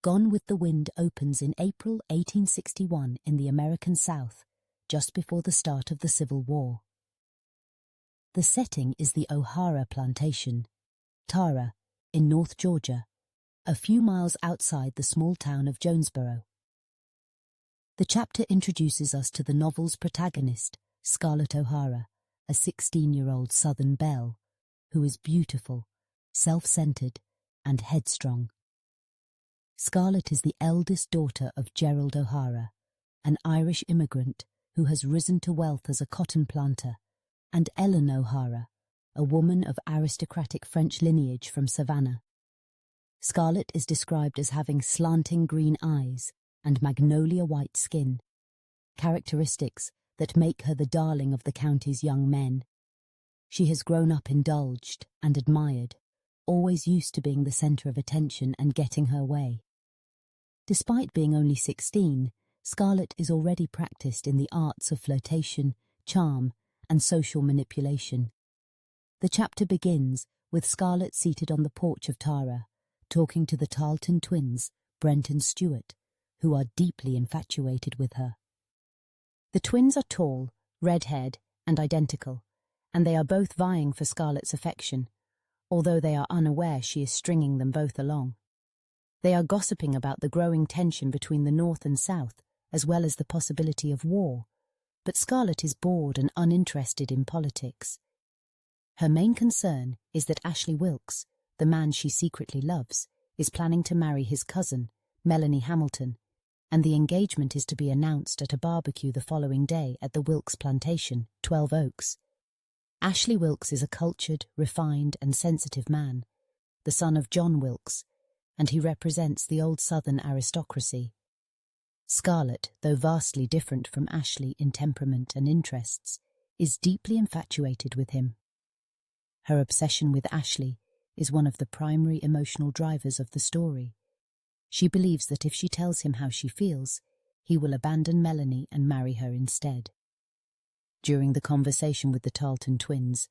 Gone with the Wind opens in April 1861 in the American South, just before the start of the Civil War. The setting is the O'Hara plantation, Tara, in North Georgia, a few miles outside the small town of Jonesboro. The chapter introduces us to the novel's protagonist, Scarlett O'Hara, a 16-year-old Southern belle, who is beautiful, self-centered, and headstrong. Scarlett is the eldest daughter of Gerald O'Hara, an Irish immigrant who has risen to wealth as a cotton planter, and Ellen O'Hara, a woman of aristocratic French lineage from Savannah. Scarlett is described as having slanting green eyes and magnolia white skin, characteristics that make her the darling of the county's young men. She has grown up indulged and admired, always used to being the centre of attention and getting her way. Despite being only 16, Scarlett is already practiced in the arts of flirtation, charm, and social manipulation. The chapter begins with Scarlett seated on the porch of Tara, talking to the Tarleton twins, Brent and Stuart, who are deeply infatuated with her. The twins are tall, red-haired, and identical, and they are both vying for Scarlett's affection, although they are unaware she is stringing them both along. They are gossiping about the growing tension between the North and South, as well as the possibility of war, but Scarlett is bored and uninterested in politics. Her main concern is that Ashley Wilkes, the man she secretly loves, is planning to marry his cousin, Melanie Hamilton, and the engagement is to be announced at a barbecue the following day at the Wilkes plantation, 12 Oaks. Ashley Wilkes is a cultured, refined, and sensitive man, the son of John Wilkes, and he represents the old Southern aristocracy. Scarlett, though vastly different from Ashley in temperament and interests, is deeply infatuated with him. Her obsession with Ashley is one of the primary emotional drivers of the story. She believes that if she tells him how she feels, he will abandon Melanie and marry her instead. During the conversation with the Tarleton twins,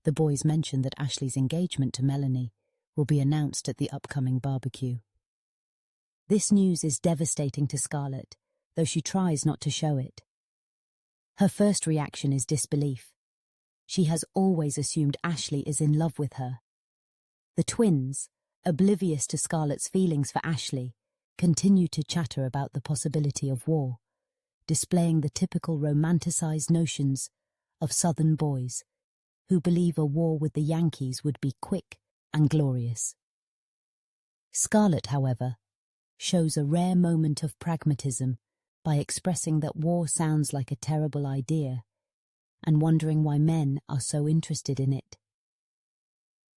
the boys mention that Ashley's engagement to Melanie will be announced at the upcoming barbecue. This news is devastating to Scarlett, though she tries not to show it. Her first reaction is disbelief. She has always assumed Ashley is in love with her. The twins, oblivious to Scarlett's feelings for Ashley, continue to chatter about the possibility of war, displaying the typical romanticized notions of Southern boys who believe a war with the Yankees would be quick and glorious. Scarlett, however, shows a rare moment of pragmatism by expressing that war sounds like a terrible idea and wondering why men are so interested in it.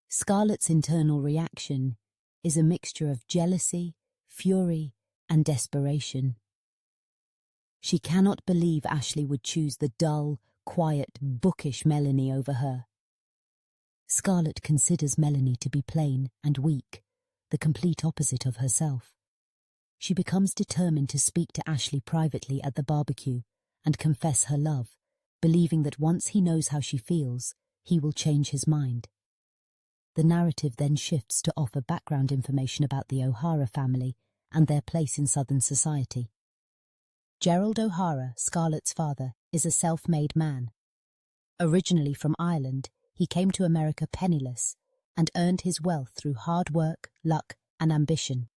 Scarlett's internal reaction is a mixture of jealousy, fury, and desperation. She cannot believe Ashley would choose the dull, quiet, bookish Melanie over her. Scarlett considers Melanie to be plain and weak, the complete opposite of herself. She becomes determined to speak to Ashley privately at the barbecue and confess her love, believing that once he knows how she feels, he will change his mind. The narrative then shifts to offer background information about the O'Hara family and their place in Southern society. Gerald O'Hara, Scarlett's father, is a self-made man. Originally from Ireland, he came to America penniless and earned his wealth through hard work, luck, and ambition.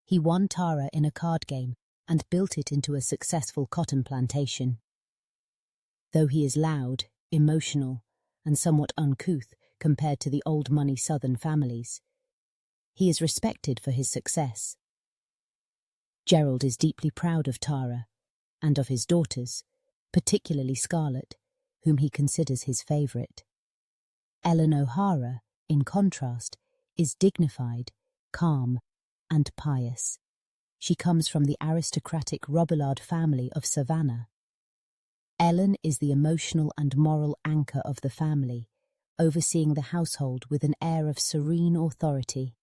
He won Tara in a card game and built it into a successful cotton plantation. Though he is loud, emotional, and somewhat uncouth compared to the old-money Southern families, he is respected for his success. Gerald is deeply proud of Tara and of his daughters, particularly Scarlett, whom he considers his favourite. Ellen O'Hara, in contrast, is dignified, calm, and pious. She comes from the aristocratic Robillard family of Savannah. Ellen is the emotional and moral anchor of the family, overseeing the household with an air of serene authority.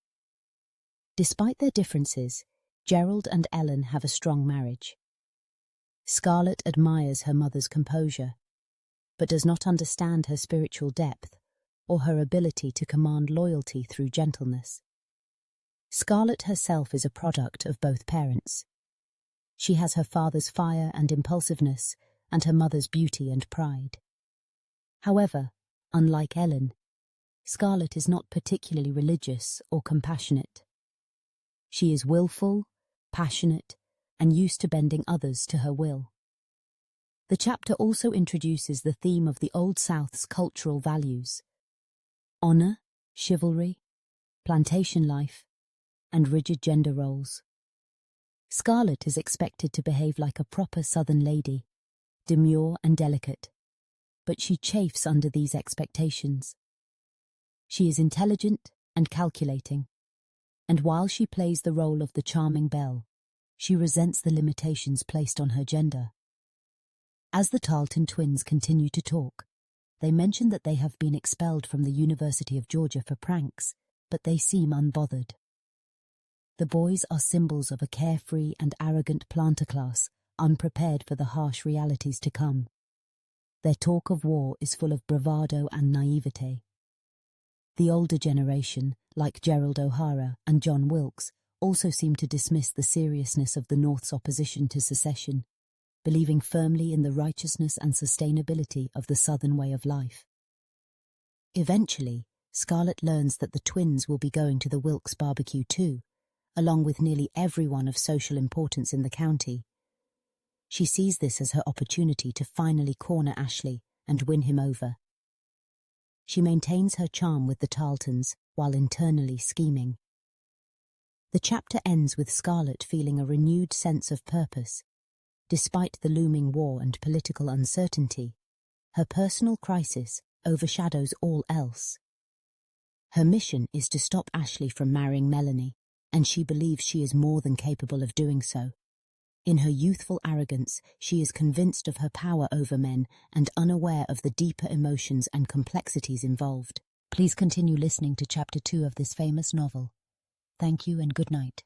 Despite their differences, Gerald and Ellen have a strong marriage. Scarlett admires her mother's composure, but does not understand her spiritual depth or her ability to command loyalty through gentleness. Scarlett herself is a product of both parents. She has her father's fire and impulsiveness, and her mother's beauty and pride. However, unlike Ellen, Scarlett is not particularly religious or compassionate. She is willful, passionate, and used to bending others to her will. The chapter also introduces the theme of the Old South's cultural values: honor, chivalry, plantation life, and rigid gender roles. Scarlett is expected to behave like a proper Southern lady, demure and delicate, but she chafes under these expectations. She is intelligent and calculating, and while she plays the role of the charming belle, she resents the limitations placed on her gender. As the Tarleton twins continue to talk, they mention that they have been expelled from the University of Georgia for pranks, but they seem unbothered. The boys are symbols of a carefree and arrogant planter class, unprepared for the harsh realities to come. Their talk of war is full of bravado and naivete. The older generation, like Gerald O'Hara and John Wilkes, also seem to dismiss the seriousness of the North's opposition to secession, believing firmly in the righteousness and sustainability of the Southern way of life. Eventually, Scarlett learns that the twins will be going to the Wilkes barbecue too, along with nearly everyone of social importance in the county. She sees this as her opportunity to finally corner Ashley and win him over. She maintains her charm with the Tarletons while internally scheming. The chapter ends with Scarlett feeling a renewed sense of purpose. Despite the looming war and political uncertainty, her personal crisis overshadows all else. Her mission is to stop Ashley from marrying Melanie, and she believes she is more than capable of doing so. In her youthful arrogance, she is convinced of her power over men and unaware of the deeper emotions and complexities involved. Please continue listening to Chapter 2 of this famous novel. Thank you and good night.